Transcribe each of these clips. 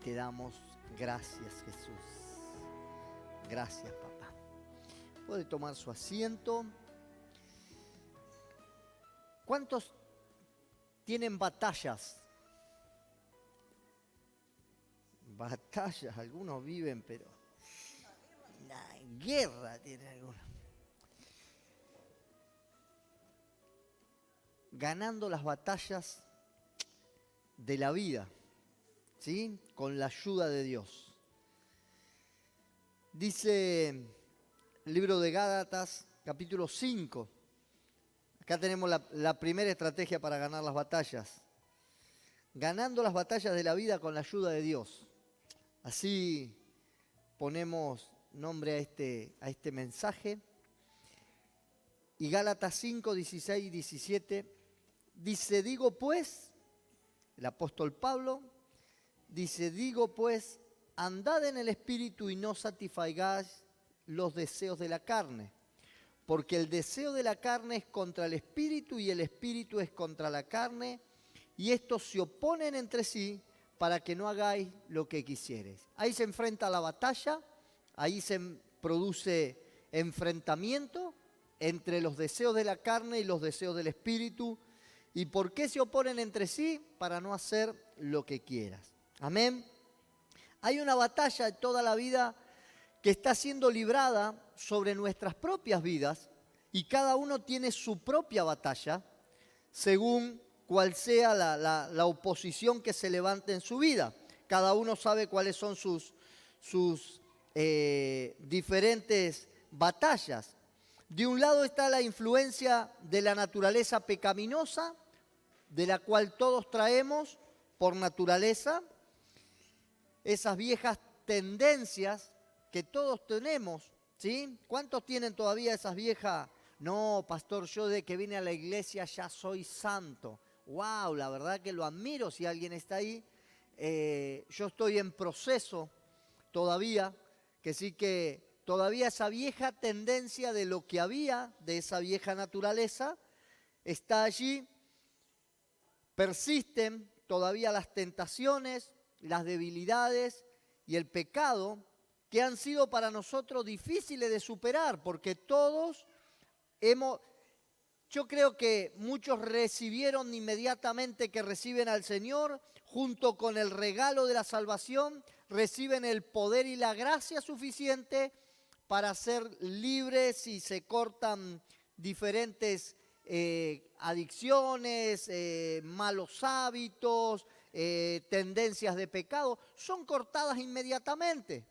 Te damos gracias, Jesús. Gracias, papá. Puede tomar su asiento. ¿Cuántos tienen batallas? Batallas, algunos viven, pero la guerra tiene algunos. Ganando las batallas de la vida, ¿sí? Con la ayuda de Dios. Dice el libro de Gálatas, capítulo 5. Acá tenemos la primera estrategia para ganar las batallas. Ganando las batallas de la vida con la ayuda de Dios. Así ponemos nombre a este mensaje. Y Gálatas 5, 16 y 17 dice, digo pues, el apóstol Pablo, dice, digo pues, andad en el Espíritu y no satisfagáis los deseos de la carne. Porque el deseo de la carne es contra el Espíritu y el Espíritu es contra la carne. Y estos se oponen entre sí para que no hagáis lo que quisieres. Ahí se enfrenta la batalla, ahí se produce enfrentamiento entre los deseos de la carne y los deseos del Espíritu. ¿Y por qué se oponen entre sí? Para no hacer lo que quieras. Amén. Hay una batalla de toda la vida que está siendo librada sobre nuestras propias vidas y cada uno tiene su propia batalla según cuál sea la oposición que se levante en su vida. Cada uno sabe cuáles son sus diferentes batallas. De un lado está la influencia de la naturaleza pecaminosa, de la cual todos traemos por naturaleza, esas viejas tendencias que todos tenemos, ¿sí? ¿Cuántos tienen todavía esas viejas? No, pastor, yo de que vine a la iglesia ya soy santo. Wow, la verdad que lo admiro si alguien está ahí. Yo estoy en proceso todavía, que sí que todavía esa vieja tendencia de lo que había, de esa vieja naturaleza, está allí. Persisten todavía las tentaciones, las debilidades y el pecado que han sido para nosotros difíciles de superar, porque todos yo creo que muchos recibieron inmediatamente que reciben al Señor, junto con el regalo de la salvación, reciben el poder y la gracia suficiente para ser libres y se cortan diferentes adicciones, malos hábitos, tendencias de pecado, son cortadas inmediatamente.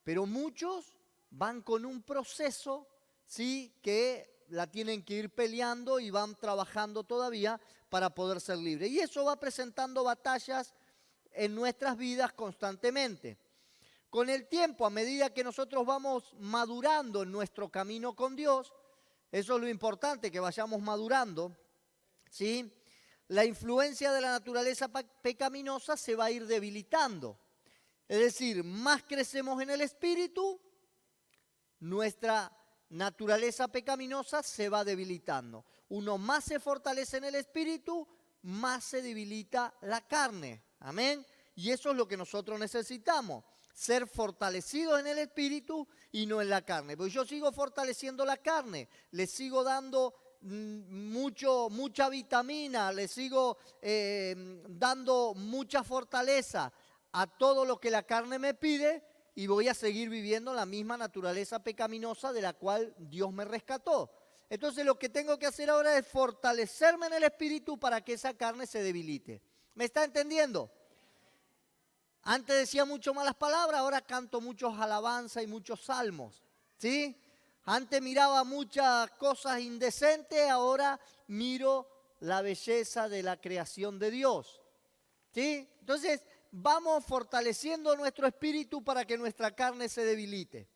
Pero muchos van con un proceso, ¿sí?, que la tienen que ir peleando y van trabajando todavía para poder ser libres. Y eso va presentando batallas en nuestras vidas constantemente. Con el tiempo, a medida que nosotros vamos madurando en nuestro camino con Dios, eso es lo importante, que vayamos madurando, ¿sí?, la influencia de la naturaleza pecaminosa se va a ir debilitando. Es decir, más crecemos en el Espíritu, nuestra naturaleza pecaminosa se va debilitando. Uno más se fortalece en el Espíritu, más se debilita la carne. Amén. Y eso es lo que nosotros necesitamos, ser fortalecidos en el Espíritu y no en la carne. Porque yo sigo fortaleciendo la carne, le sigo dando mucha vitamina, le sigo dando mucha fortaleza a todo lo que la carne me pide y voy a seguir viviendo la misma naturaleza pecaminosa de la cual Dios me rescató. Entonces lo que tengo que hacer ahora es fortalecerme en el Espíritu para que esa carne se debilite. ¿Me está entendiendo? Antes decía mucho malas palabras, ahora canto muchos alabanzas y muchos salmos, ¿sí? Antes miraba muchas cosas indecentes, ahora miro la belleza de la creación de Dios, ¿sí? Entonces vamos fortaleciendo nuestro espíritu para que nuestra carne se debilite.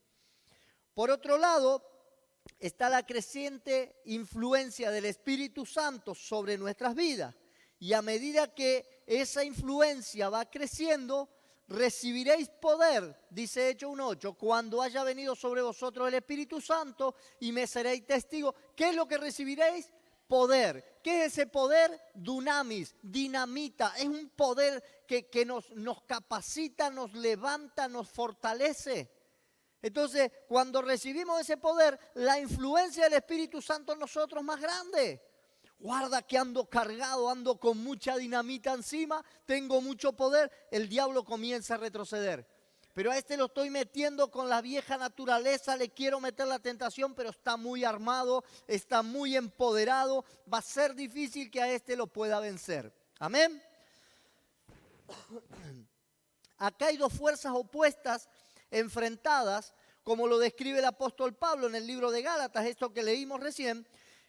Por otro lado, está la creciente influencia del Espíritu Santo sobre nuestras vidas. Y a medida que esa influencia va creciendo, recibiréis poder, dice Hechos 1:8, cuando haya venido sobre vosotros el Espíritu Santo y me seréis testigos. ¿Qué es lo que recibiréis? Poder. ¿Qué es ese poder? Dunamis, dinamita. Es un poder que nos capacita, nos levanta, nos fortalece. Entonces, cuando recibimos ese poder, la influencia del Espíritu Santo en nosotros es más grande. Guarda que ando cargado, ando con mucha dinamita encima, tengo mucho poder, el diablo comienza a retroceder. Pero a este lo estoy metiendo con la vieja naturaleza, le quiero meter la tentación, pero está muy armado, está muy empoderado. Va a ser difícil que a este lo pueda vencer. Amén. Acá hay dos fuerzas opuestas, enfrentadas, como lo describe el apóstol Pablo en el libro de Gálatas, esto que leímos recién,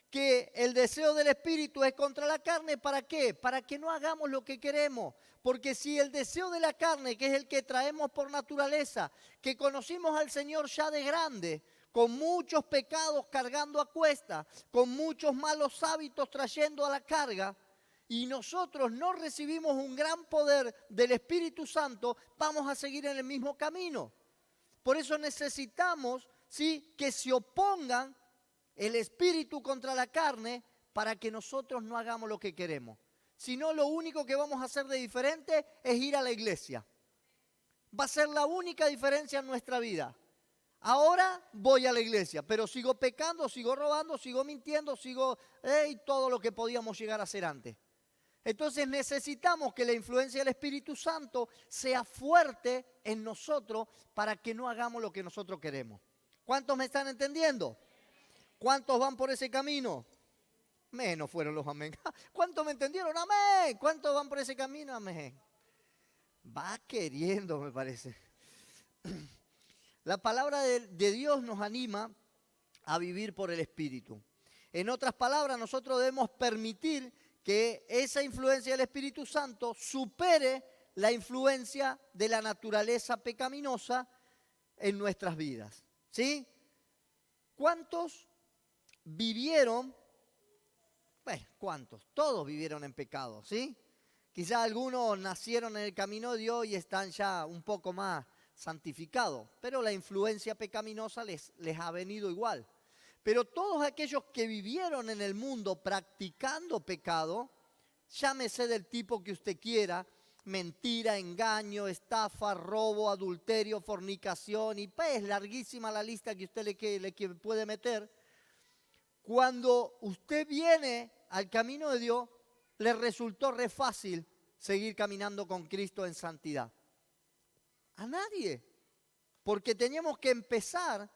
que el deseo del Espíritu es contra la carne. ¿Para qué? Para que no hagamos lo que queremos. Porque si el deseo de la carne, que es el que traemos por naturaleza, que conocimos al Señor ya de grande, con muchos pecados cargando a cuesta, con muchos malos hábitos trayendo a la carga, y nosotros no recibimos un gran poder del Espíritu Santo, vamos a seguir en el mismo camino. Por eso necesitamos, ¿sí?, que se opongan el espíritu contra la carne para que nosotros no hagamos lo que queremos. Si no, lo único que vamos a hacer de diferente es ir a la iglesia. Va a ser la única diferencia en nuestra vida. Ahora voy a la iglesia, pero sigo pecando, sigo robando, sigo mintiendo, sigo todo lo que podíamos llegar a hacer antes. Entonces necesitamos que la influencia del Espíritu Santo sea fuerte en nosotros para que no hagamos lo que nosotros queremos. ¿Cuántos me están entendiendo? ¿Cuántos van por ese camino? Menos fueron los amén. ¿Cuántos me entendieron? Amén. ¿Cuántos van por ese camino? Amén. Va queriendo, me parece. La palabra de Dios nos anima a vivir por el Espíritu. En otras palabras, nosotros debemos permitir que esa influencia del Espíritu Santo supere la influencia de la naturaleza pecaminosa en nuestras vidas. ¿Sí? ¿Cuántos vivieron? Bueno, ¿cuántos? Todos vivieron en pecado, ¿sí? Quizá algunos nacieron en el camino de Dios y están ya un poco más santificados, pero la influencia pecaminosa les ha venido igual. Pero todos aquellos que vivieron en el mundo practicando pecado, llámese del tipo que usted quiera, mentira, engaño, estafa, robo, adulterio, fornicación, y pues larguísima la lista que usted le puede meter. Cuando usted viene al camino de Dios, le resultó re fácil seguir caminando con Cristo en santidad. A nadie. Porque teníamos que empezar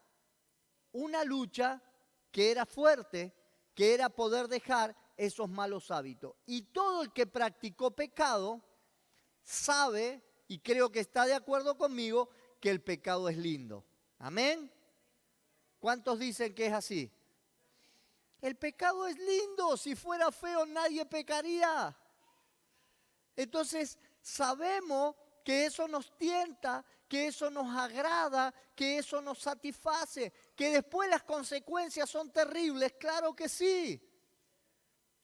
una lucha que era fuerte, que era poder dejar esos malos hábitos. Y todo el que practicó pecado sabe, y creo que está de acuerdo conmigo, que el pecado es lindo. ¿Amén? ¿Cuántos dicen que es así? El pecado es lindo, si fuera feo nadie pecaría. Entonces sabemos que eso nos tienta, que eso nos agrada, que eso nos satisface, que después las consecuencias son terribles, claro que sí.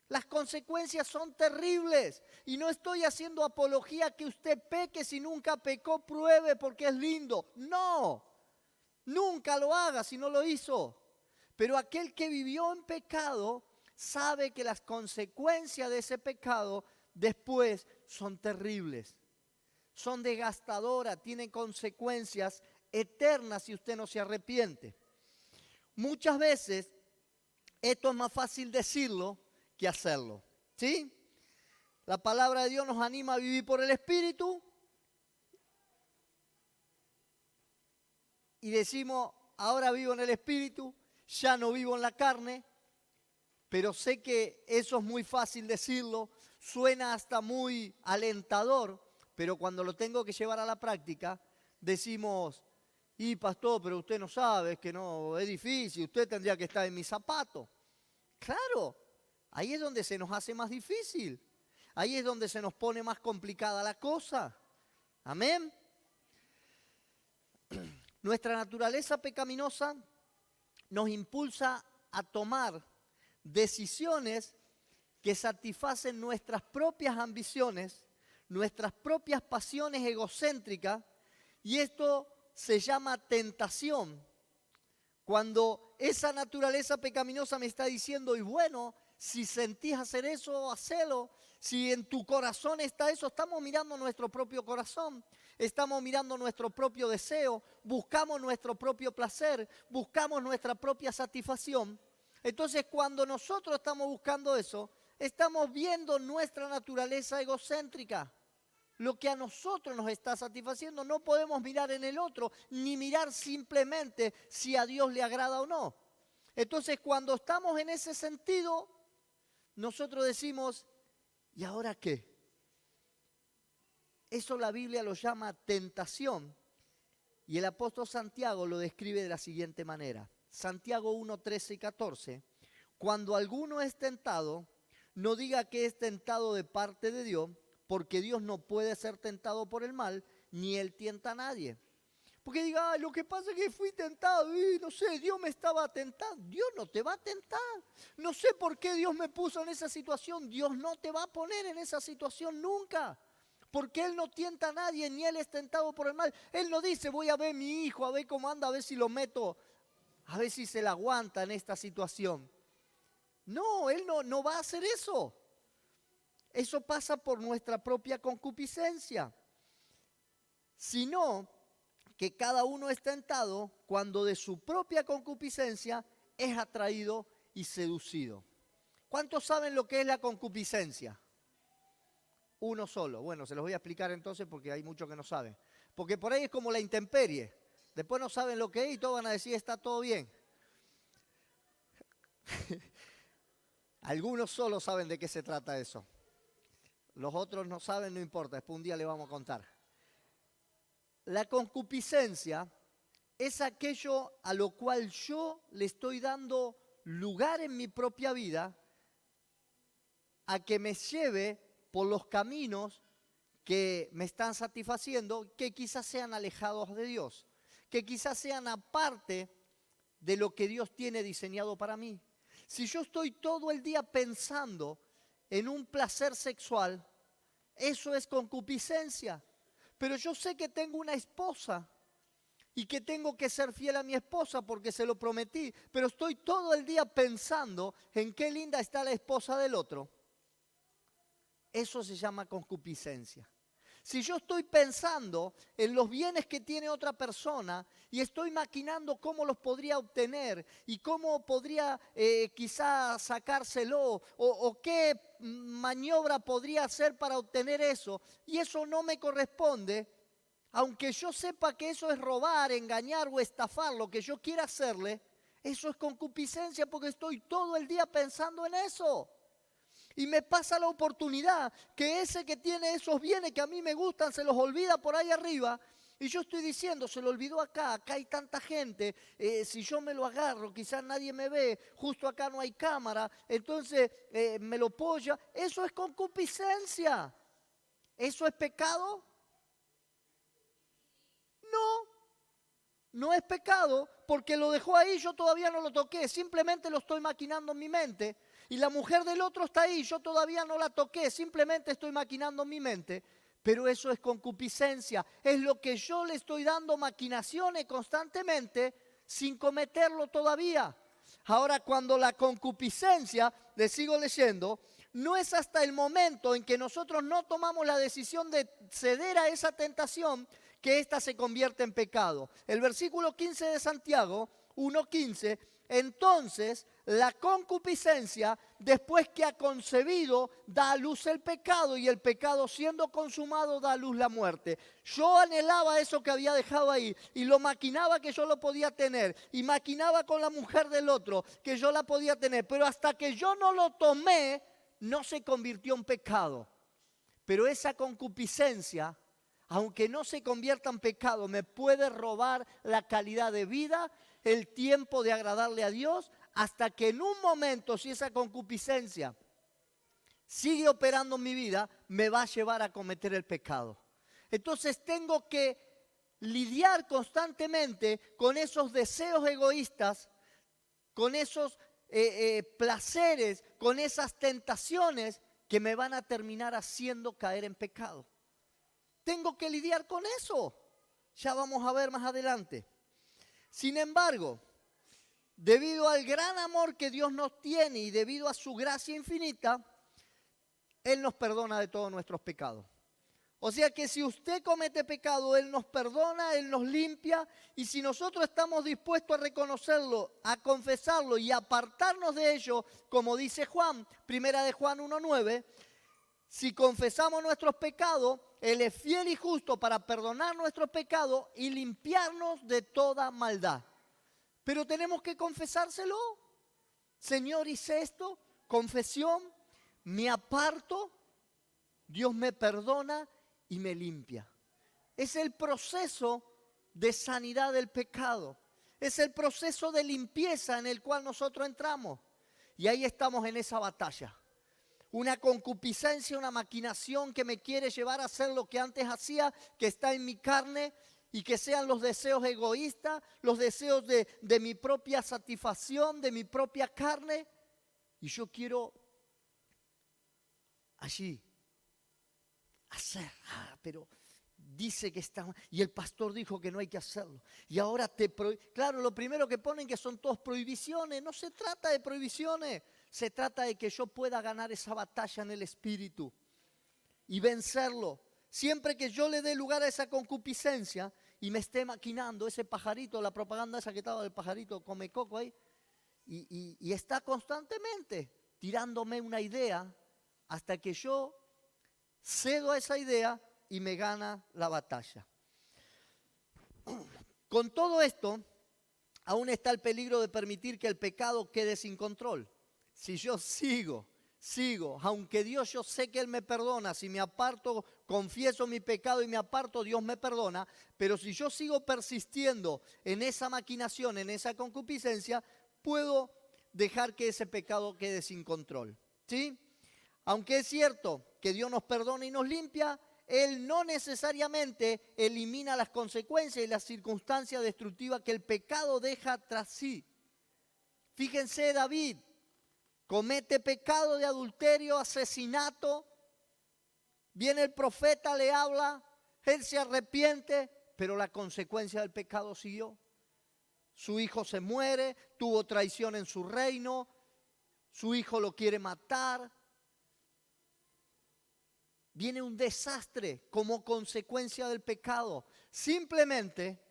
Las consecuencias son terribles y no estoy haciendo apología que usted peque si nunca pecó, pruebe porque es lindo. No, nunca lo haga si no lo hizo. Pero aquel que vivió en pecado sabe que las consecuencias de ese pecado después son terribles. Son desgastadoras, tienen consecuencias eternas si usted no se arrepiente. Muchas veces esto es más fácil decirlo que hacerlo, ¿sí? La palabra de Dios nos anima a vivir por el Espíritu y decimos, ahora vivo en el Espíritu, ya no vivo en la carne, pero sé que eso es muy fácil decirlo, suena hasta muy alentador, pero cuando lo tengo que llevar a la práctica, decimos, y pastor, pero usted no sabe, es que no, es difícil, usted tendría que estar en mis zapatos. Claro, ahí es donde se nos hace más difícil, ahí es donde se nos pone más complicada la cosa. Amén. Nuestra naturaleza pecaminosa nos impulsa a tomar decisiones que satisfacen nuestras propias ambiciones, nuestras propias pasiones egocéntricas, y esto se llama tentación. Cuando esa naturaleza pecaminosa me está diciendo, y bueno, Si sentís hacer eso, hacelo. Si en tu corazón está eso, estamos mirando nuestro propio corazón. Estamos mirando nuestro propio deseo. Buscamos nuestro propio placer. Buscamos nuestra propia satisfacción. Entonces, cuando nosotros estamos buscando eso, estamos viendo nuestra naturaleza egocéntrica. Lo que a nosotros nos está satisfaciendo, no podemos mirar en el otro, ni mirar simplemente si a Dios le agrada o no. Entonces, cuando estamos en ese sentido, nosotros decimos, ¿y ahora qué? Eso la Biblia lo llama tentación. Y el apóstol Santiago lo describe de la siguiente manera. Santiago 1, 13 y 14. Cuando alguno es tentado, no diga que es tentado de parte de Dios, porque Dios no puede ser tentado por el mal, ni Él tienta a nadie. Porque diga, lo que pasa es que fui tentado y no sé, Dios me estaba tentando. Dios no te va a tentar. No sé por qué Dios me puso en esa situación. Dios no te va a poner en esa situación nunca. Porque Él no tienta a nadie, ni Él es tentado por el mal. Él no dice, voy a ver a mi hijo, a ver cómo anda, a ver si lo meto, a ver si se la aguanta en esta situación. No, Él no va a hacer eso. Eso pasa por nuestra propia concupiscencia. Sino que cada uno es tentado cuando de su propia concupiscencia es atraído y seducido. ¿Cuántos saben lo que es la concupiscencia? Uno solo. Bueno, se los voy a explicar entonces porque hay muchos que no saben. Porque por ahí es como la intemperie. Después no saben lo que es y todos van a decir está todo bien. Algunos solo saben de qué se trata eso. Los otros no saben, no importa, después un día les vamos a contar. La concupiscencia es aquello a lo cual yo le estoy dando lugar en mi propia vida a que me lleve por los caminos que me están satisfaciendo, que quizás sean alejados de Dios, que quizás sean aparte de lo que Dios tiene diseñado para mí. Si yo estoy todo el día pensando en un placer sexual, eso es concupiscencia. Pero yo sé que tengo una esposa y que tengo que ser fiel a mi esposa porque se lo prometí, pero estoy todo el día pensando en qué linda está la esposa del otro. Eso se llama concupiscencia. Si yo estoy pensando en los bienes que tiene otra persona y estoy maquinando cómo los podría obtener y cómo podría quizá sacárselo o qué maniobra podría hacer para obtener eso, y eso no me corresponde, aunque yo sepa que eso es robar, engañar o estafar lo que yo quiera hacerle, eso es concupiscencia porque estoy todo el día pensando en eso. Y me pasa la oportunidad que ese que tiene esos bienes que a mí me gustan se los olvida por ahí arriba. Y yo estoy diciendo, se lo olvidó acá hay tanta gente, si yo me lo agarro, quizás nadie me ve, justo acá no hay cámara, entonces me lo pollo. Eso es concupiscencia. ¿Eso es pecado? No, no es pecado porque lo dejó ahí, yo todavía no lo toqué, simplemente lo estoy maquinando en mi mente. Y la mujer del otro está ahí, yo todavía no la toqué, simplemente estoy maquinando en mi mente. Pero eso es concupiscencia, es lo que yo le estoy dando maquinaciones constantemente sin cometerlo todavía. Ahora, cuando la concupiscencia, le sigo leyendo, no es hasta el momento en que nosotros no tomamos la decisión de ceder a esa tentación que ésta se convierte en pecado. El versículo 15 de Santiago 1:15, entonces la concupiscencia, después que ha concebido, da a luz el pecado, y el pecado siendo consumado da a luz la muerte. Yo anhelaba eso que había dejado ahí y lo maquinaba que yo lo podía tener, y maquinaba con la mujer del otro que yo la podía tener, pero hasta que yo no lo tomé, no se convirtió en pecado. Pero esa concupiscencia, aunque no se convierta en pecado, me puede robar la calidad de vida, el tiempo de agradarle a Dios, hasta que en un momento, si esa concupiscencia sigue operando en mi vida, me va a llevar a cometer el pecado. Entonces tengo que lidiar constantemente con esos deseos egoístas, con esos placeres, con esas tentaciones que me van a terminar haciendo caer en pecado. Tengo que lidiar con eso. Ya vamos a ver más adelante. Sin embargo, debido al gran amor que Dios nos tiene y debido a su gracia infinita, Él nos perdona de todos nuestros pecados. O sea que si usted comete pecado, Él nos perdona, Él nos limpia, y si nosotros estamos dispuestos a reconocerlo, a confesarlo y a apartarnos de ello, como dice Juan, primera de Juan 1:9, si confesamos nuestros pecados, Él es fiel y justo para perdonar nuestros pecados y limpiarnos de toda maldad. Pero tenemos que confesárselo. Señor, hice esto, confesión, me aparto, Dios me perdona y me limpia. Es el proceso de sanidad del pecado. Es el proceso de limpieza en el cual nosotros entramos. Y ahí estamos en esa batalla. Una concupiscencia, una maquinación que me quiere llevar a hacer lo que antes hacía, que está en mi carne, y que sean los deseos egoístas, los deseos de mi propia satisfacción, de mi propia carne. Y yo quiero allí hacer, pero dice que está, y el pastor dijo que no hay que hacerlo. Y ahora claro, lo primero que ponen que son todas prohibiciones. No se trata de prohibiciones, se trata de que yo pueda ganar esa batalla en el espíritu y vencerlo. Siempre que yo le dé lugar a esa concupiscencia y me esté maquinando ese pajarito, la propaganda esa que estaba del pajarito come coco ahí, y está constantemente tirándome una idea hasta que yo cedo a esa idea y me gana la batalla. Con todo esto, aún está el peligro de permitir que el pecado quede sin control. Si yo sigo, aunque Dios, yo sé que Él me perdona, si me aparto, confieso mi pecado y me aparto, Dios me perdona, pero si yo sigo persistiendo en esa maquinación, en esa concupiscencia, puedo dejar que ese pecado quede sin control, ¿sí? Aunque es cierto que Dios nos perdona y nos limpia, Él no necesariamente elimina las consecuencias y las circunstancias destructivas que el pecado deja tras sí. Fíjense, David comete pecado de adulterio, asesinato. Viene el profeta, le habla, él se arrepiente, pero la consecuencia del pecado siguió. Su hijo se muere, tuvo traición en su reino, su hijo lo quiere matar. Viene un desastre como consecuencia del pecado, simplemente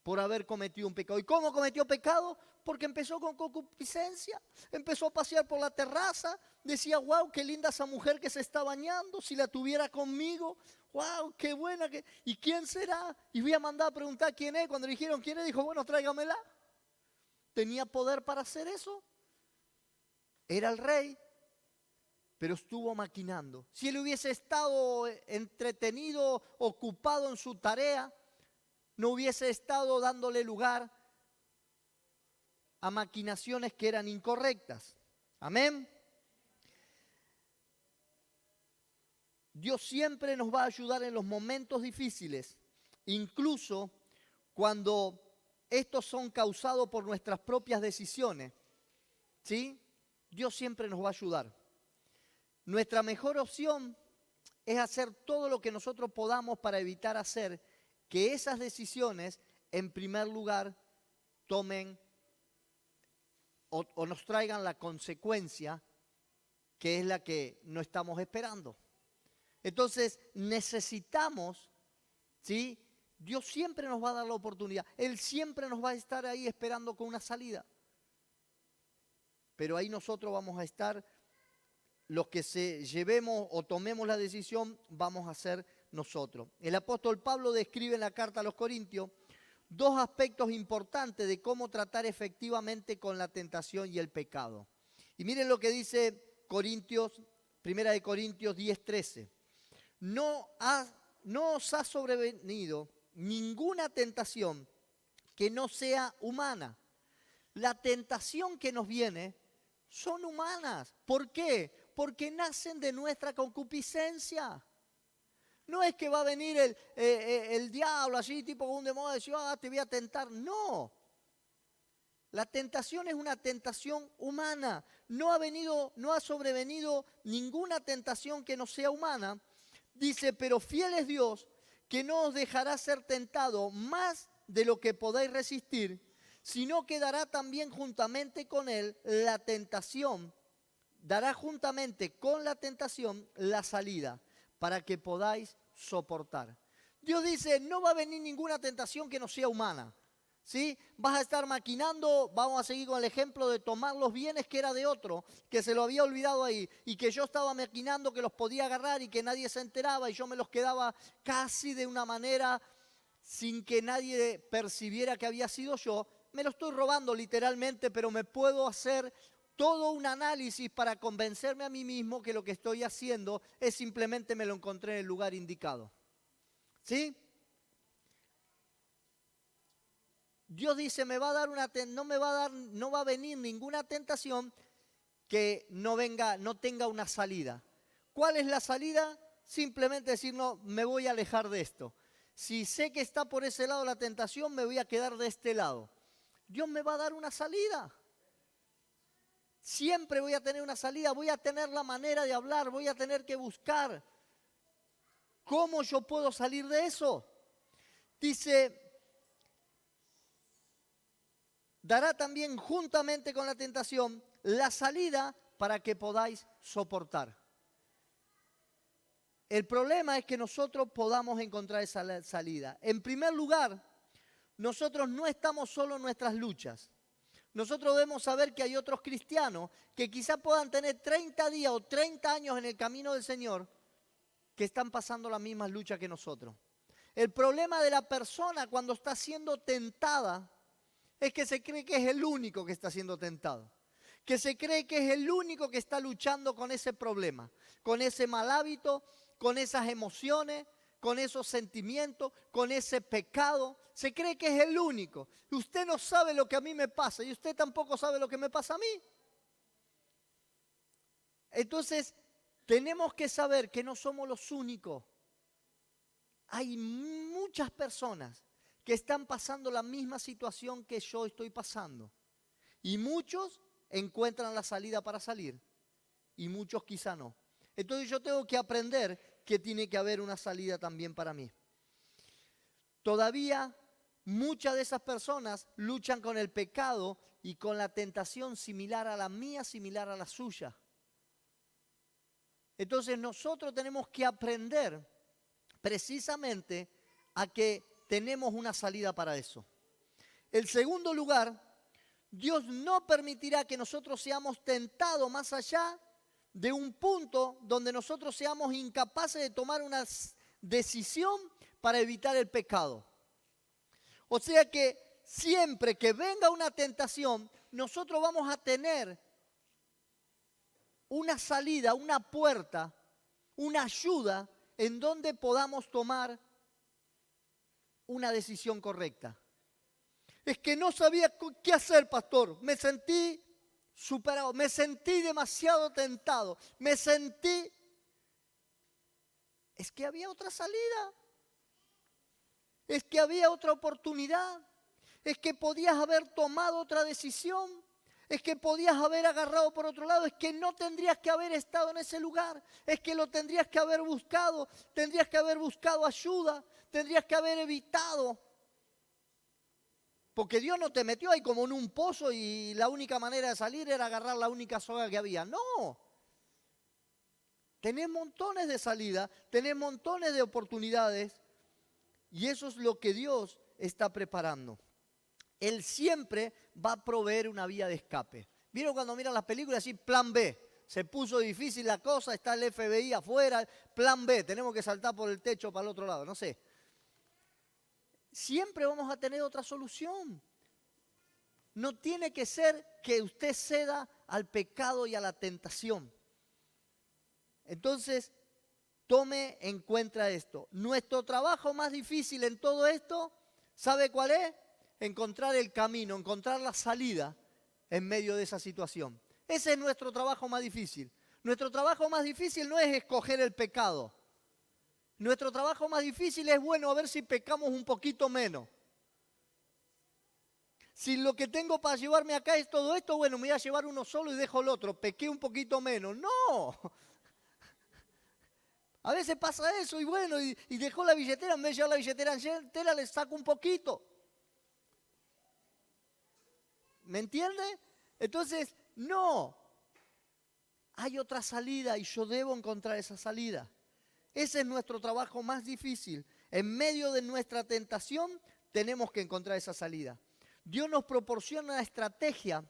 por haber cometido un pecado. ¿Y cómo cometió pecado? Porque empezó con concupiscencia, empezó a pasear por la terraza, decía, wow, qué linda esa mujer que se está bañando, si la tuviera conmigo, wow, qué buena. ¿Y quién será? Y voy a mandar a preguntar quién es. Cuando le dijeron quién es, dijo, bueno, tráigamela. ¿Tenía poder para hacer eso? Era el rey, pero estuvo maquinando. Si él hubiese estado entretenido, ocupado en su tarea, no hubiese estado dándole lugar a maquinaciones que eran incorrectas. Amén. Dios siempre nos va a ayudar en los momentos difíciles, incluso cuando estos son causados por nuestras propias decisiones. ¿Sí? Dios siempre nos va a ayudar. Nuestra mejor opción es hacer todo lo que nosotros podamos para evitar hacer que esas decisiones, en primer lugar, tomen o nos traigan la consecuencia que es la que no estamos esperando. Entonces necesitamos, ¿sí? Dios siempre nos va a dar la oportunidad. Él siempre nos va a estar ahí esperando con una salida. Pero ahí nosotros vamos a estar, los que llevemos o tomemos la decisión, vamos a ser nosotros. El apóstol Pablo describe en la carta a los Corintios dos aspectos importantes de cómo tratar efectivamente con la tentación y el pecado. Y miren lo que dice Primera de Corintios 10:13. No os ha sobrevenido ninguna tentación que no sea humana. La tentación que nos viene son humanas. ¿Por qué? Porque nacen de nuestra concupiscencia. No es que va a venir el diablo así, tipo con un demonio, y decir, te voy a tentar. No. La tentación es una tentación humana. No ha sobrevenido ninguna tentación que no sea humana. Dice, pero fiel es Dios, que no os dejará ser tentado más de lo que podáis resistir, sino que dará también juntamente con él la tentación, dará juntamente con la tentación la salida, para que podáis soportar. Dios dice, no va a venir ninguna tentación que no sea humana. ¿Sí? Vas a estar maquinando, vamos a seguir con el ejemplo de tomar los bienes que era de otro, que se lo había olvidado ahí, y que yo estaba maquinando que los podía agarrar y que nadie se enteraba, y yo me los quedaba casi de una manera sin que nadie percibiera que había sido yo. Me lo estoy robando literalmente, pero me puedo hacer todo un análisis para convencerme a mí mismo que lo que estoy haciendo es simplemente me lo encontré en el lugar indicado. ¿Sí? Dios dice, no va a venir ninguna tentación que no tenga una salida. ¿Cuál es la salida? Simplemente decir, no, me voy a alejar de esto. Si sé que está por ese lado la tentación, me voy a quedar de este lado. Dios me va a dar una salida. Siempre voy a tener una salida, voy a tener la manera de hablar, voy a tener que buscar cómo yo puedo salir de eso. Dice, dará también juntamente con la tentación la salida para que podáis soportar. El problema es que nosotros podamos encontrar esa salida. En primer lugar, nosotros no estamos solo en nuestras luchas. Nosotros debemos saber que hay otros cristianos que quizás puedan tener 30 días o 30 años en el camino del Señor que están pasando las mismas luchas que nosotros. El problema de la persona cuando está siendo tentada es que se cree que es el único que está siendo tentado. Que se cree que es el único que está luchando con ese problema, con ese mal hábito, con esas emociones, con esos sentimientos, con ese pecado. Se cree que es el único. Usted no sabe lo que a mí me pasa y usted tampoco sabe lo que me pasa a mí. Entonces, tenemos que saber que no somos los únicos. Hay muchas personas que están pasando la misma situación que yo estoy pasando. Y muchos encuentran la salida para salir y muchos quizá no. Entonces yo tengo que aprender que tiene que haber una salida también para mí. Todavía muchas de esas personas luchan con el pecado y con la tentación similar a la mía, similar a la suya. Entonces nosotros tenemos que aprender precisamente a que tenemos una salida para eso. En segundo lugar, Dios no permitirá que nosotros seamos tentados más allá de un punto donde nosotros seamos incapaces de tomar una decisión para evitar el pecado. O sea que siempre que venga una tentación, nosotros vamos a tener una salida, una puerta, una ayuda en donde podamos tomar una decisión correcta. Es que no sabía qué hacer, pastor. Me sentí superado, me sentí demasiado tentado, Es que había otra salida. Es que había otra oportunidad. Es que podías haber tomado otra decisión. Es que podías haber agarrado por otro lado. Es que no tendrías que haber estado en ese lugar. Es que lo tendrías que haber buscado. Tendrías que haber buscado ayuda. Tendrías que haber evitado. Porque Dios no te metió ahí como en un pozo y la única manera de salir era agarrar la única soga que había. No. Tenés montones de salidas, tenés montones de oportunidades y eso es lo que Dios está preparando. Él siempre va a proveer una vía de escape. ¿Vieron cuando miran las películas así, plan B? Se puso difícil la cosa, está el FBI afuera, plan B, tenemos que saltar por el techo para el otro lado, no sé. Siempre vamos a tener otra solución. No tiene que ser que usted ceda al pecado y a la tentación. Entonces, tome en cuenta esto. Nuestro trabajo más difícil en todo esto, ¿sabe cuál es? Encontrar el camino, encontrar la salida en medio de esa situación. Ese es nuestro trabajo más difícil. Nuestro trabajo más difícil no es escoger el pecado. Nuestro trabajo más difícil es, bueno, a ver si pecamos un poquito menos. Si lo que tengo para llevarme acá es todo esto, bueno, me voy a llevar uno solo y dejo el otro. Pequé un poquito menos. ¡No! A veces pasa eso y bueno, y dejó la billetera, en vez de llevar la billetera entera, le saco un poquito. ¿Me entiende? Entonces, no. Hay otra salida y yo debo encontrar esa salida. Ese es nuestro trabajo más difícil. En medio de nuestra tentación tenemos que encontrar esa salida. Dios nos proporciona una estrategia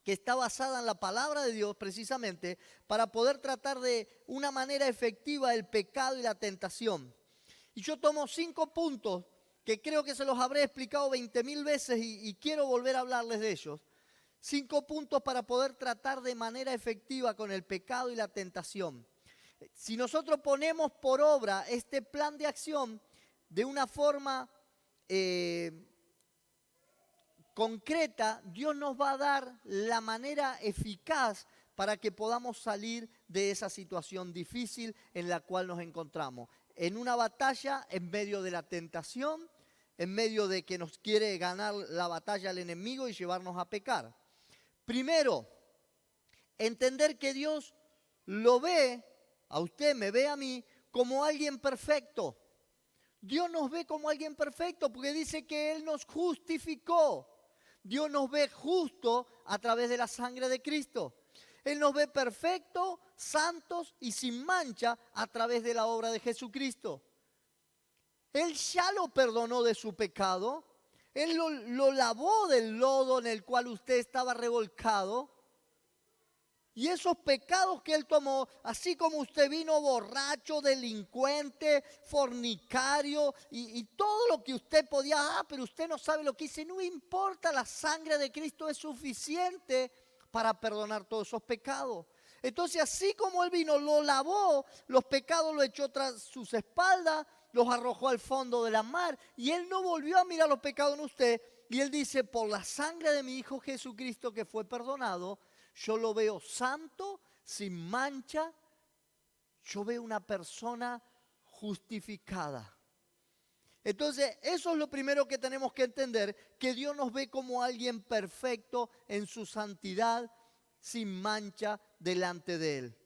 que está basada en la palabra de Dios precisamente para poder tratar de una manera efectiva el pecado y la tentación. Y yo tomo 5 puntos que creo que se los habré explicado 20.000 veces y quiero volver a hablarles de ellos. 5 puntos para poder tratar de manera efectiva con el pecado y la tentación. Si nosotros ponemos por obra este plan de acción de una forma concreta, Dios nos va a dar la manera eficaz para que podamos salir de esa situación difícil en la cual nos encontramos. En una batalla, en medio de la tentación, en medio de que nos quiere ganar la batalla el enemigo y llevarnos a pecar. Primero, entender que Dios lo ve, a usted, me ve a mí, como alguien perfecto. Dios nos ve como alguien perfecto porque dice que Él nos justificó. Dios nos ve justo a través de la sangre de Cristo. Él nos ve perfectos, santos y sin mancha a través de la obra de Jesucristo. Él ya lo perdonó de su pecado. Él lo lavó del lodo en el cual usted estaba revolcado. Y esos pecados que Él tomó, así como usted vino borracho, delincuente, fornicario y todo lo que usted podía, pero usted no sabe lo que hice, no importa, la sangre de Cristo es suficiente para perdonar todos esos pecados. Entonces, así como Él vino, lo lavó, los pecados lo echó tras sus espaldas, los arrojó al fondo de la mar y Él no volvió a mirar los pecados en usted. Y Él dice, por la sangre de mi Hijo Jesucristo que fue perdonado, yo lo veo santo, sin mancha, yo veo una persona justificada. Entonces, eso es lo primero que tenemos que entender, que Dios nos ve como alguien perfecto en su santidad, sin mancha delante de Él.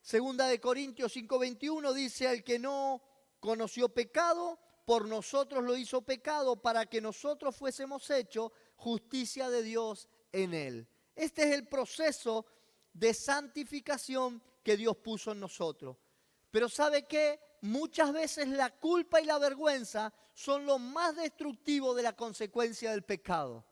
Segunda de Corintios 5:21 dice, el que no conoció pecado, por nosotros lo hizo pecado, para que nosotros fuésemos hechos justicia de Dios en Él. Este es el proceso de santificación que Dios puso en nosotros. Pero ¿sabe qué? Muchas veces la culpa y la vergüenza son lo más destructivo de la consecuencia del pecado.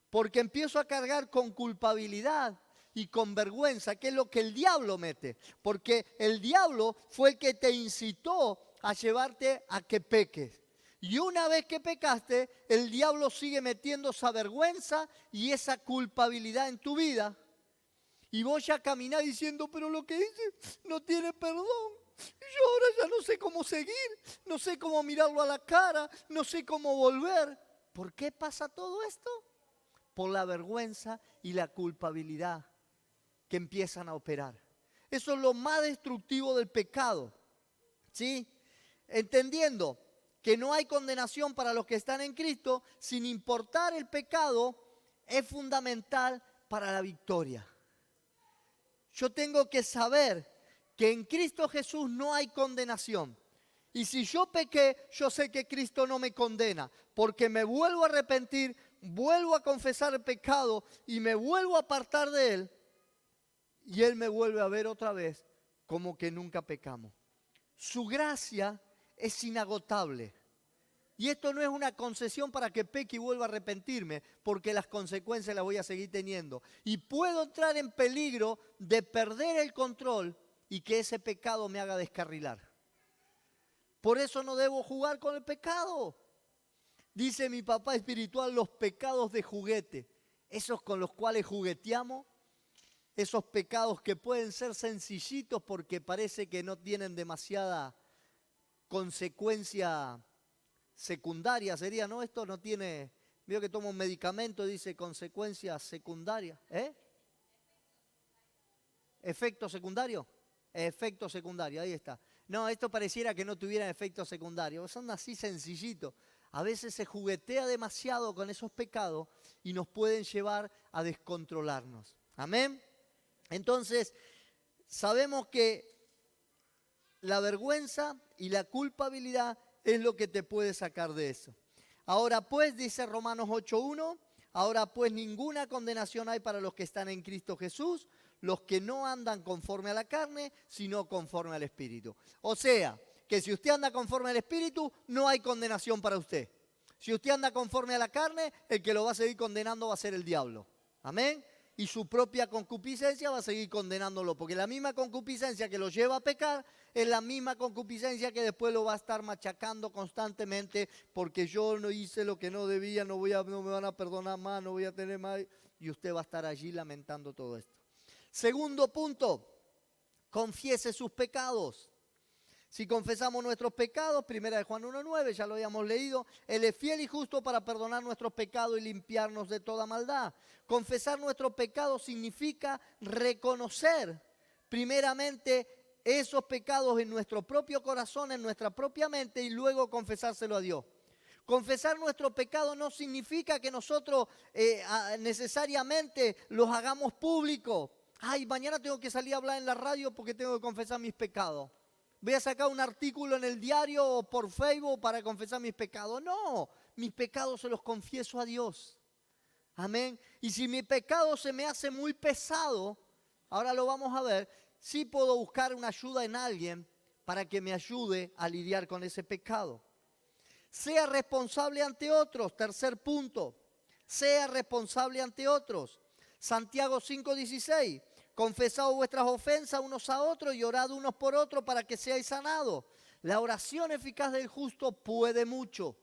Porque empiezo a cargar con culpabilidad y con vergüenza, que es lo que el diablo mete. Porque el diablo fue el que te incitó a llevarte a que peques. Y una vez que pecaste, el diablo sigue metiendo esa vergüenza y esa culpabilidad en tu vida. Y vos ya caminás diciendo, pero lo que hice no tiene perdón. Yo ahora ya no sé cómo seguir, no sé cómo mirarlo a la cara, no sé cómo volver. ¿Por qué pasa todo esto? Por la vergüenza y la culpabilidad que empiezan a operar. Eso es lo más destructivo del pecado, ¿sí? Entendiendo que no hay condenación para los que están en Cristo, sin importar el pecado, es fundamental para la victoria. Yo tengo que saber que en Cristo Jesús no hay condenación. Y si yo pequé, yo sé que Cristo no me condena, porque me vuelvo a arrepentir, vuelvo a confesar el pecado y me vuelvo a apartar de Él. Y Él me vuelve a ver otra vez como que nunca pecamos. Su gracia es inagotable. Y esto no es una concesión para que peque y vuelva a arrepentirme, porque las consecuencias las voy a seguir teniendo. Y puedo entrar en peligro de perder el control y que ese pecado me haga descarrilar. Por eso no debo jugar con el pecado. Dice mi papá espiritual, los pecados de juguete, esos con los cuales jugueteamos, esos pecados que pueden ser sencillitos porque parece que no tienen demasiada consecuencia secundaria, sería, ¿no? Esto no tiene, veo que toma un medicamento, dice consecuencias secundarias, ¿efecto secundario? Efecto secundario, ahí está. No, esto pareciera que no tuviera efecto secundario, son así sencillitos. A veces se juguetea demasiado con esos pecados y nos pueden llevar a descontrolarnos. Amén. Entonces, sabemos que la vergüenza y la culpabilidad es lo que te puede sacar de eso. Ahora pues, dice Romanos 8:1, Ahora pues ninguna condenación hay para los que están en Cristo Jesús, los que no andan conforme a la carne, sino conforme al Espíritu. O sea, que si usted anda conforme al Espíritu, no hay condenación para usted. Si usted anda conforme a la carne, el que lo va a seguir condenando va a ser el diablo. Amén. Y su propia concupiscencia va a seguir condenándolo, porque la misma concupiscencia que lo lleva a pecar es la misma concupiscencia que después lo va a estar machacando constantemente, porque yo no hice lo que no debía, no me van a perdonar más, no voy a tener más, y usted va a estar allí lamentando todo esto. Segundo punto, confiese sus pecados. Si confesamos nuestros pecados, 1 Juan 1:9, ya lo habíamos leído, Él es fiel y justo para perdonar nuestros pecados y limpiarnos de toda maldad. Confesar nuestros pecados significa reconocer primeramente esos pecados en nuestro propio corazón, en nuestra propia mente, y luego confesárselo a Dios. Confesar nuestro pecado no significa que nosotros necesariamente los hagamos públicos. Ay, mañana tengo que salir a hablar en la radio porque tengo que confesar mis pecados. Voy a sacar un artículo en el diario o por Facebook para confesar mis pecados. No, mis pecados se los confieso a Dios. Amén. Y si mi pecado se me hace muy pesado, ahora lo vamos a ver, sí puedo buscar una ayuda en alguien para que me ayude a lidiar con ese pecado. Sea responsable ante otros. Tercer punto, sea responsable ante otros. Santiago 5:16. Confesad vuestras ofensas unos a otros y orad unos por otros para que seáis sanados. La oración eficaz del justo puede mucho.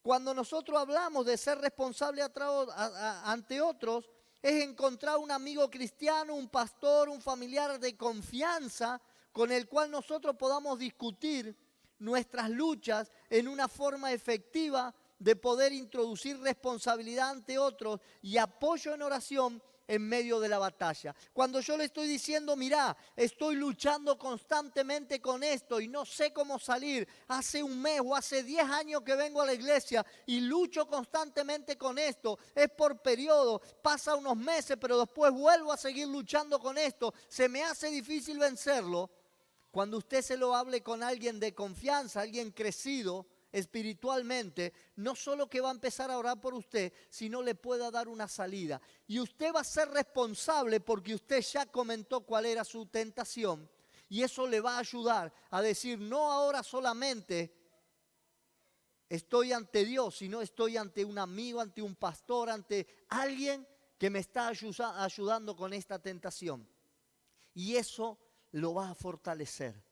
Cuando nosotros hablamos de ser responsable ante otros, es encontrar un amigo cristiano, un pastor, un familiar de confianza con el cual nosotros podamos discutir nuestras luchas en una forma efectiva de poder introducir responsabilidad ante otros y apoyo en oración en medio de la batalla. Cuando yo le estoy diciendo, mirá, estoy luchando constantemente con esto y no sé cómo salir, hace un mes o hace 10 años que vengo a la iglesia y lucho constantemente con esto, es por periodo, pasa unos meses, pero después vuelvo a seguir luchando con esto, se me hace difícil vencerlo. Cuando usted se lo hable con alguien de confianza, alguien crecido espiritualmente, no solo que va a empezar a orar por usted, sino le pueda dar una salida. Y usted va a ser responsable porque usted ya comentó cuál era su tentación. Y eso le va a ayudar a decir, no ahora solamente estoy ante Dios, sino estoy ante un amigo, ante un pastor, ante alguien que me está ayudando con esta tentación. Y eso lo va a fortalecer.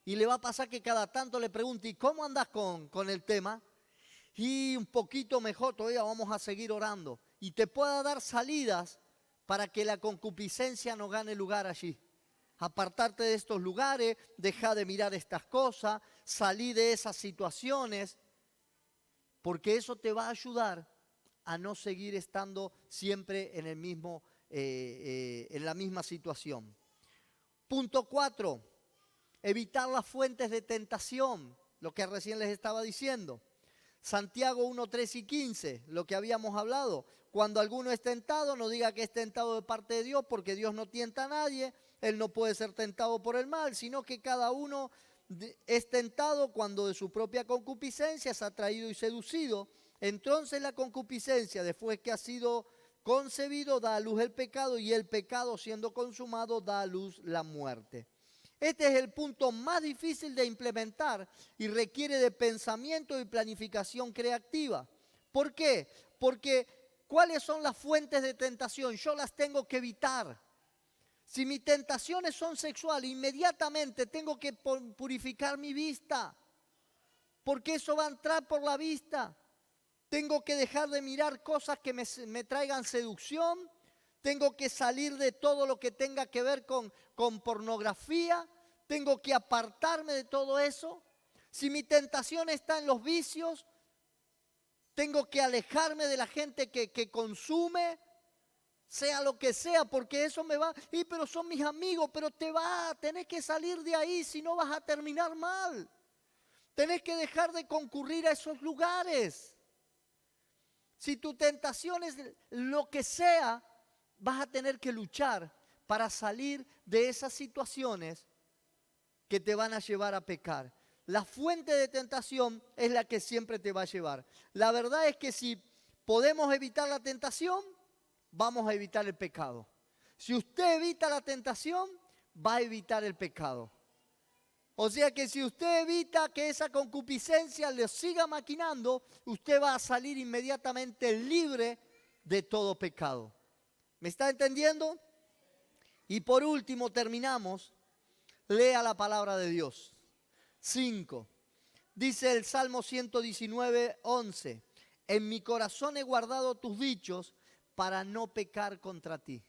Y le va a pasar que cada tanto le pregunte, ¿y cómo andas con el tema? Y un poquito mejor, todavía vamos a seguir orando. Y te pueda dar salidas para que la concupiscencia no gane lugar allí. Apartarte de estos lugares, deja de mirar estas cosas, salí de esas situaciones, porque eso te va a ayudar a no seguir estando siempre en en la misma situación. Punto 4. Evitar las fuentes de tentación, lo que recién les estaba diciendo. Santiago 1, 3 y 15, lo que habíamos hablado. Cuando alguno es tentado, no diga que es tentado de parte de Dios, porque Dios no tienta a nadie. Él no puede ser tentado por el mal, sino que cada uno es tentado cuando de su propia concupiscencia es atraído y seducido. Entonces la concupiscencia, después que ha sido concebido, da a luz el pecado, y el pecado, siendo consumado, da a luz la muerte. Este es el punto más difícil de implementar y requiere de pensamiento y planificación creativa. ¿Por qué? Porque ¿cuáles son las fuentes de tentación? Yo las tengo que evitar. Si mis tentaciones son sexuales, inmediatamente tengo que purificar mi vista, porque eso va a entrar por la vista. Tengo que dejar de mirar cosas que me traigan seducción. Tengo que salir de todo lo que tenga que ver con pornografía. Tengo que apartarme de todo eso. Si mi tentación está en los vicios, tengo que alejarme de la gente que consume, sea lo que sea, porque eso me va, pero son mis amigos, pero tenés que salir de ahí, si no vas a terminar mal. Tenés que dejar de concurrir a esos lugares. Si tu tentación es lo que sea, vas a tener que luchar para salir de esas situaciones que te van a llevar a pecar. La fuente de tentación es la que siempre te va a llevar. La verdad es que si podemos evitar la tentación, vamos a evitar el pecado. Si usted evita la tentación, va a evitar el pecado. O sea que si usted evita que esa concupiscencia le siga maquinando, usted va a salir inmediatamente libre de todo pecado. ¿Me está entendiendo? Y por último terminamos. Lea la palabra de Dios. 5. Dice el Salmo 119, 11. En mi corazón he guardado tus dichos para no pecar contra ti.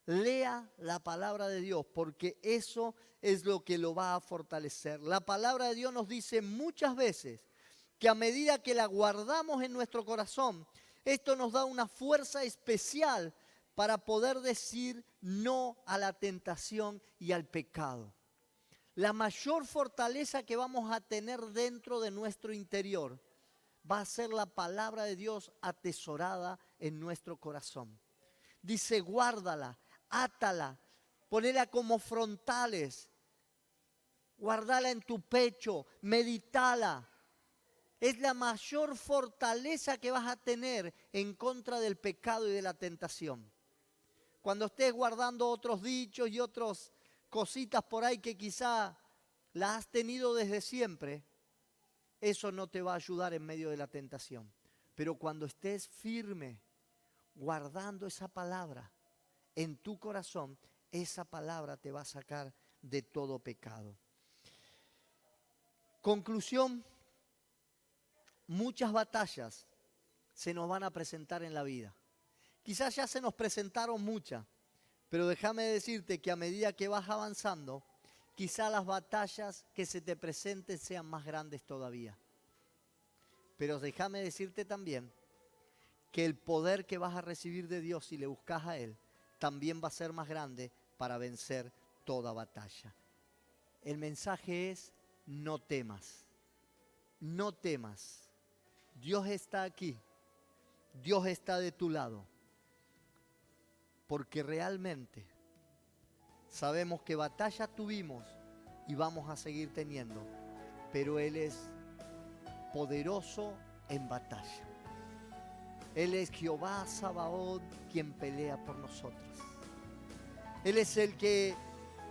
Lea la palabra de Dios porque eso es lo que lo va a fortalecer. La palabra de Dios nos dice muchas veces que a medida que la guardamos en nuestro corazón, esto nos da una fuerza especial para poder decir no a la tentación y al pecado. La mayor fortaleza que vamos a tener dentro de nuestro interior va a ser la palabra de Dios atesorada en nuestro corazón. Dice, guárdala, átala, ponela como frontales, guardala en tu pecho, meditala. Es la mayor fortaleza que vas a tener en contra del pecado y de la tentación. Cuando estés guardando otros dichos y otras cositas por ahí que quizá las has tenido desde siempre, eso no te va a ayudar en medio de la tentación. Pero cuando estés firme, guardando esa palabra en tu corazón, esa palabra te va a sacar de todo pecado. Conclusión, muchas batallas se nos van a presentar en la vida. Quizás ya se nos presentaron muchas, pero déjame decirte que a medida que vas avanzando, quizás las batallas que se te presenten sean más grandes todavía. Pero déjame decirte también que el poder que vas a recibir de Dios si le buscas a Él, también va a ser más grande para vencer toda batalla. El mensaje es, no temas, no temas. Dios está aquí, Dios está de tu lado. Porque realmente sabemos que batalla tuvimos y vamos a seguir teniendo, pero Él es poderoso en batalla. Él es Jehová Sabaoth quien pelea por nosotros. Él es el que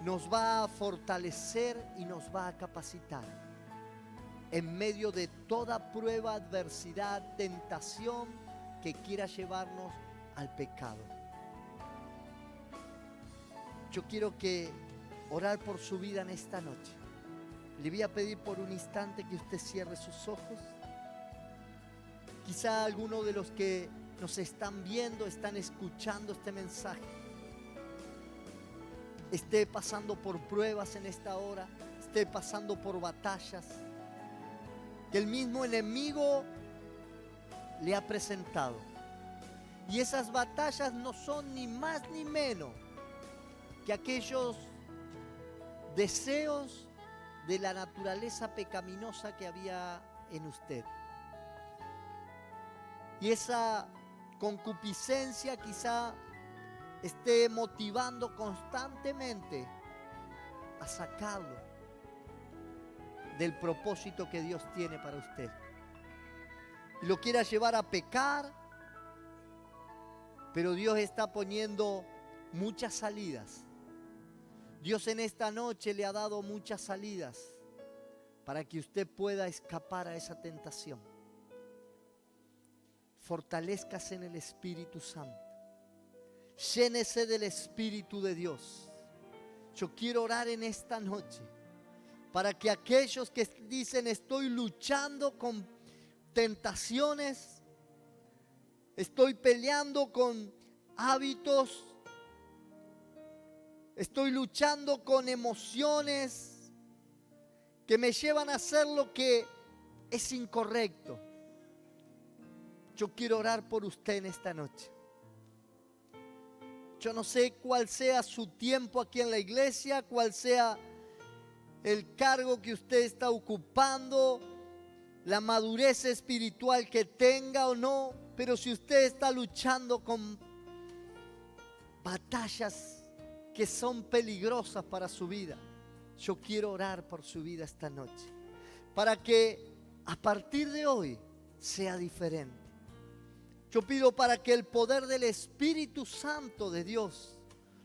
nos va a fortalecer y nos va a capacitar en medio de toda prueba, adversidad, tentación que quiera llevarnos al pecado. Yo quiero orar por su vida en esta noche. Le voy a pedir por un instante que usted cierre sus ojos. Quizá alguno de los que nos están viendo, están escuchando este mensaje, esté pasando por pruebas en esta hora, esté pasando por batallas que el mismo enemigo le ha presentado. Y esas batallas no son ni más ni menos que aquellos deseos de la naturaleza pecaminosa que había en usted. Y esa concupiscencia quizá esté motivando constantemente a sacarlo del propósito que Dios tiene para usted. Y lo quiera llevar a pecar, pero Dios está poniendo muchas salidas. Dios en esta noche le ha dado muchas salidas para que usted pueda escapar a esa tentación. Fortalézcase en el Espíritu Santo. Llénese del Espíritu de Dios. Yo quiero orar en esta noche para que aquellos que dicen estoy luchando con tentaciones, estoy peleando con hábitos, estoy luchando con emociones que me llevan a hacer lo que es incorrecto. Yo quiero orar por usted en esta noche. Yo no sé cuál sea su tiempo aquí en la iglesia, cuál sea el cargo que usted está ocupando, la madurez espiritual que tenga o no, pero si usted está luchando con batallas que son peligrosas para su vida, yo quiero orar por su vida esta noche, para que a partir de hoy sea diferente. Yo pido para que el poder del Espíritu Santo de Dios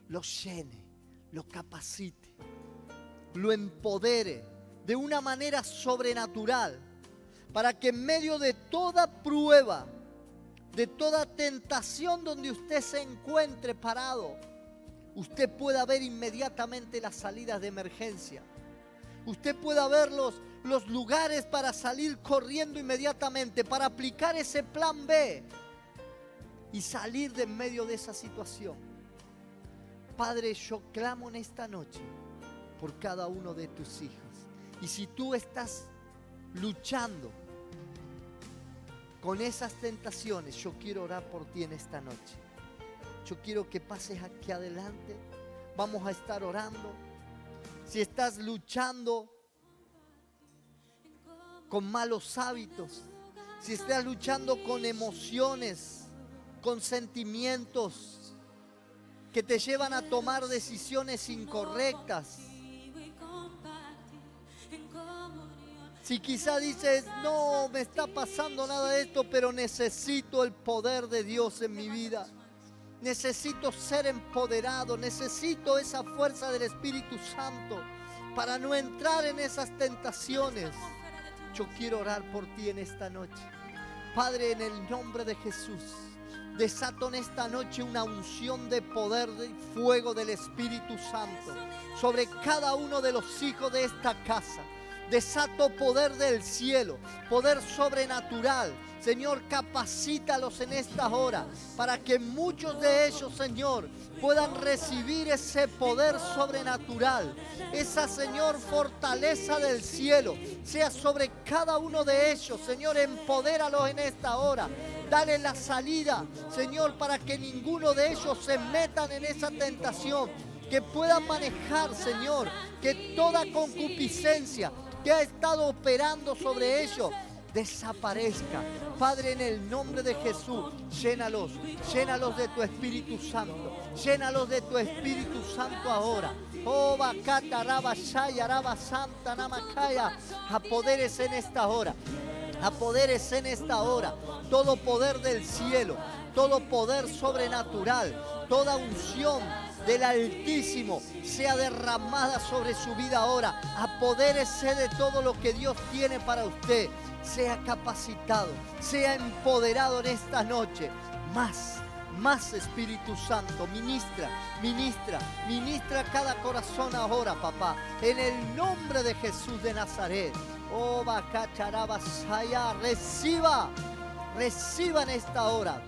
lo llene, lo capacite, lo empodere de una manera sobrenatural, para que en medio de toda prueba, de toda tentación donde usted se encuentre parado, usted pueda ver inmediatamente las salidas de emergencia. Usted pueda ver los lugares para salir corriendo inmediatamente, para aplicar ese plan B y salir de en medio de esa situación. Padre, yo clamo en esta noche por cada uno de tus hijos. Y si tú estás luchando con esas tentaciones, yo quiero orar por ti en esta noche. Yo quiero que pases aquí adelante. Vamos a estar orando. Si estás luchando con malos hábitos, si estás luchando con emociones, con sentimientos que te llevan a tomar decisiones incorrectas, si quizá dices, no me está pasando nada de esto, pero necesito el poder de Dios en mi vida. Necesito ser empoderado, necesito esa fuerza del Espíritu Santo para no entrar en esas tentaciones. Yo quiero orar por ti en esta noche. Padre, en el nombre de Jesús, desato en esta noche una unción de poder, de fuego del Espíritu Santo sobre cada uno de los hijos de esta casa. Desato poder del cielo, poder sobrenatural. Señor, capacítalos en esta hora para que muchos de ellos, Señor, puedan recibir ese poder sobrenatural. Esa, Señor, fortaleza del cielo sea sobre cada uno de ellos. Señor, empodéralos en esta hora. Dale la salida, Señor, para que ninguno de ellos se metan en esa tentación. Que puedan manejar, Señor, que toda concupiscencia que ha estado operando sobre ellos desaparezca. Padre, en el nombre de Jesús, llénalos de tu Espíritu Santo, llénalos de tu Espíritu Santo ahora. Oh, Bacata, Raba, Shaya, Raba, Santa, Namakaya, apodérese en esta hora. Apodérese en esta hora todo poder del cielo, todo poder sobrenatural, toda unción del Altísimo sea derramada sobre su vida ahora. Apodérese de todo lo que Dios tiene para usted. Sea capacitado, sea empoderado en esta noche. Más Espíritu Santo, ministra cada corazón ahora, papá, en el nombre de Jesús de Nazaret. Oh, Bacacharabasaya, reciba en esta hora